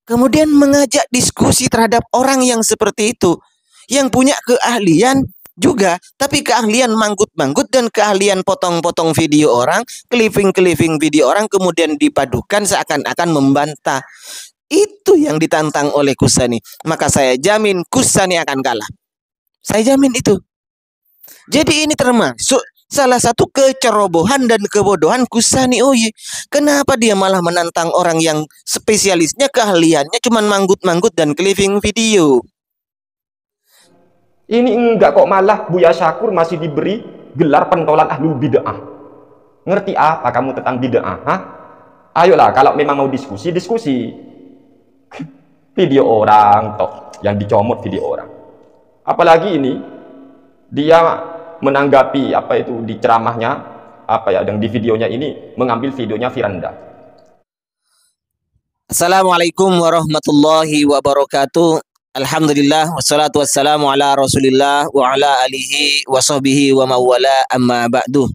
Kemudian mengajak diskusi terhadap orang yang seperti itu, yang punya keahlian juga, tapi keahlian manggut-manggut dan keahlian potong-potong video orang, clipping-clipping video orang, kemudian dipadukan seakan-akan membantah. Itu yang ditantang oleh Kusani. Maka saya jamin Kusani akan kalah. Saya jamin itu. Jadi ini termasuk salah satu kecerobohan dan kebodohan Kusani Oye. Kenapa dia malah menantang orang yang spesialisnya keahliannya cuma manggut-manggut dan clipping video? Ini enggak kok, malah Buya Syakur masih diberi gelar pentolan ahlul bid'ah. Ngerti apa kamu tentang bid'ah? Hah? Ayolah, kalau memang mau diskusi, diskusi. Video orang toh yang dicomot video orang. Apalagi ini dia menanggapi apa itu di ceramahnya, apa ya, dan di videonya ini mengambil videonya Firanda. Assalamualaikum warahmatullahi wabarakatuh. Alhamdulillah wassalatu wassalamu ala Rasulillah wa ala alihi wa sahbihi wa mawala amma ba'du.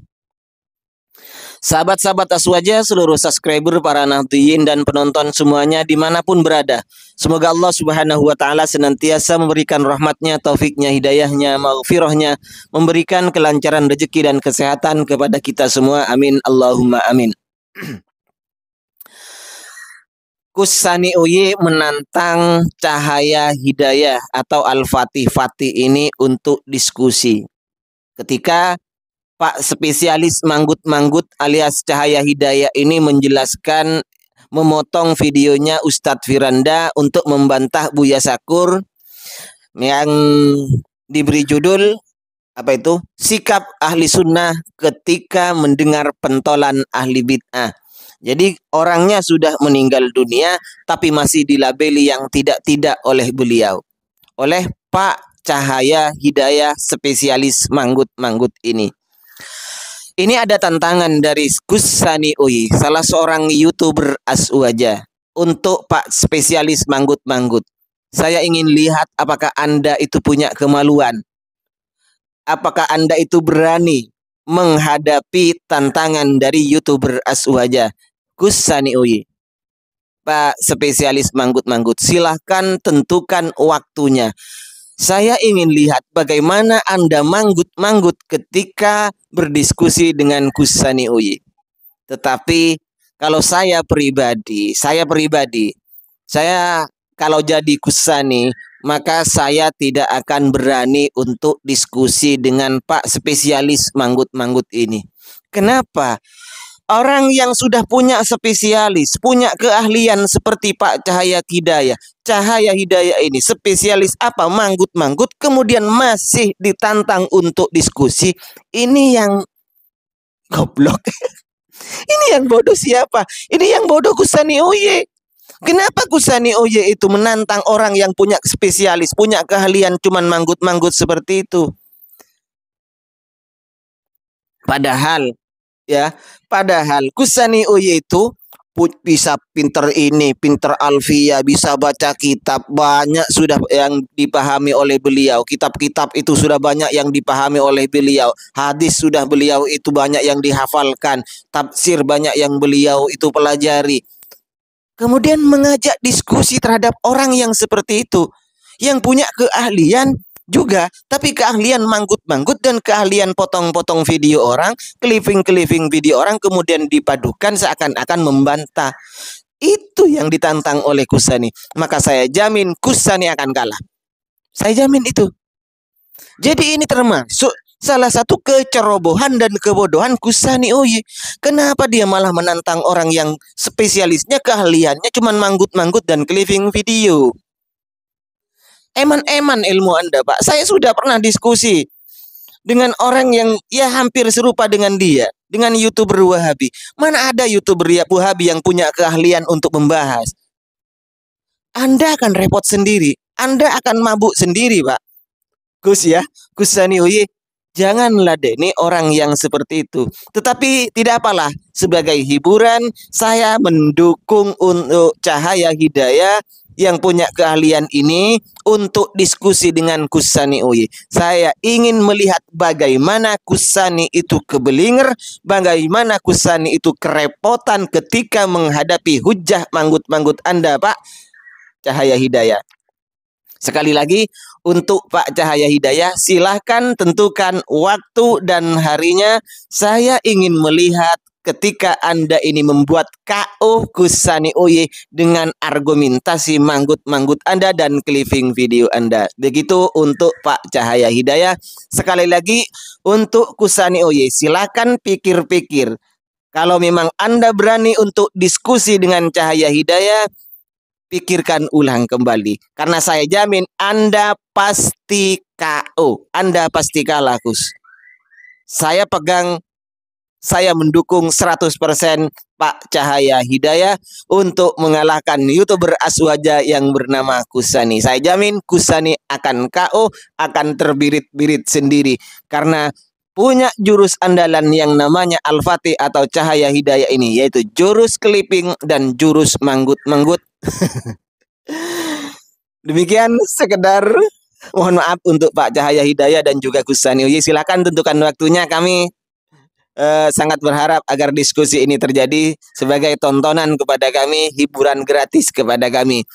Sahabat-sahabat Aswaja, seluruh subscriber, para nahdiyin dan penonton semuanya dimanapun berada, semoga Allah subhanahu wa ta'ala senantiasa memberikan rahmatnya, taufiknya, hidayahnya, maghfirahnya, memberikan kelancaran rezeki dan kesehatan kepada kita semua, amin Allahumma amin. Kusani Oye menantang Cahaya Hidayah atau Al-Fatih Fatih ini untuk diskusi. Ketika Pak spesialis manggut-manggut alias Cahaya Hidayah ini menjelaskan, memotong videonya Ustadz Firanda untuk membantah Buya Syakur yang diberi judul apa itu? Sikap ahli sunnah ketika mendengar pentolan ahli bid'ah. Jadi orangnya sudah meninggal dunia tapi masih dilabeli yang tidak-tidak oleh beliau, oleh Pak Cahaya Hidayah spesialis manggut-manggut ini. Ini ada tantangan dari Kusani Oye, salah seorang YouTuber Aswaja, untuk Pak spesialis manggut-manggut. Saya ingin lihat apakah Anda itu punya kemaluan. Apakah Anda itu berani menghadapi tantangan dari YouTuber Aswaja, Kusani Oye. Pak spesialis manggut-manggut, silahkan tentukan waktunya. Saya ingin lihat bagaimana Anda manggut-manggut ketika berdiskusi dengan Kusani Oye. Tetapi kalau saya pribadi, saya kalau jadi Kusani, maka saya tidak akan berani untuk diskusi dengan Pak spesialis manggut-manggut ini. Kenapa? Orang yang sudah punya spesialis, punya keahlian seperti Pak Cahaya Hidayah ini spesialis apa? Manggut-manggut, kemudian masih ditantang untuk diskusi. Ini yang goblok. Ini yang bodoh siapa? Ini yang bodoh Kusani Oye. Kenapa Kusani Oye itu menantang orang yang punya spesialis, punya keahlian cuman manggut-manggut seperti itu? Padahal Kusani Oye itu bisa pinter ini, pinter alfiyah, bisa baca kitab, banyak sudah yang dipahami oleh beliau. Kitab-kitab itu sudah banyak yang dipahami oleh beliau. Hadis sudah beliau itu banyak yang dihafalkan. Tafsir banyak yang beliau itu pelajari. Kemudian mengajak diskusi terhadap orang yang seperti itu, yang punya keahlian juga, tapi keahlian manggut-manggut dan keahlian potong-potong video orang, clipping-clipping video orang, kemudian dipadukan seakan-akan membantah. Itu yang ditantang oleh Kusani. Maka saya jamin Kusani akan kalah. Saya jamin itu. Jadi ini termasuk salah satu kecerobohan dan kebodohan Kusani Oye. Kenapa dia malah menantang orang yang spesialisnya keahliannya cuma manggut-manggut dan clipping video? Eman-eman ilmu Anda, Pak. Saya sudah pernah diskusi dengan orang yang ya hampir serupa dengan dia, dengan YouTuber Wahabi. Mana ada YouTuber Wahabi yang punya keahlian untuk membahas? Anda akan repot sendiri. Anda akan mabuk sendiri, Pak. Kusani Oye, janganlah ladeni orang yang seperti itu. Tetapi tidak apalah, sebagai hiburan saya mendukung untuk Cahaya Hidayah yang punya keahlian ini untuk diskusi dengan Kusani Oye. Saya ingin melihat bagaimana Kusani itu kebelinger, bagaimana Kusani itu kerepotan ketika menghadapi hujah manggut-manggut Anda, Pak. Cahaya Hidayah. Sekali lagi, untuk Pak Cahaya Hidayah, silahkan tentukan waktu dan harinya. Saya ingin melihat ketika Anda ini membuat KO Gus Sani Oye dengan argumentasi manggut-manggut Anda dan clipping video Anda. Begitu untuk Pak Cahaya Hidayah. Sekali lagi, untuk Gus Sani Oye, silahkan pikir-pikir. Kalau memang Anda berani untuk diskusi dengan Cahaya Hidayah, pikirkan ulang kembali. Karena saya jamin Anda pasti KO. Anda pasti kalah, Gus. Saya pegang, saya mendukung 100% Pak Cahaya Hidayah untuk mengalahkan YouTuber Aswaja yang bernama Gus Sani. Saya jamin Gus Sani akan KO, akan terbirit-birit sendiri. Karena punya jurus andalan yang namanya Al-Fatih atau Cahaya Hidayah ini, yaitu jurus clipping dan jurus manggut-manggut. Demikian sekedar mohon maaf untuk Pak Cahaya Hidayah dan juga Gus Sani Oye. Silakan tentukan waktunya. Kami sangat berharap agar diskusi ini terjadi sebagai tontonan kepada kami, hiburan gratis kepada kami.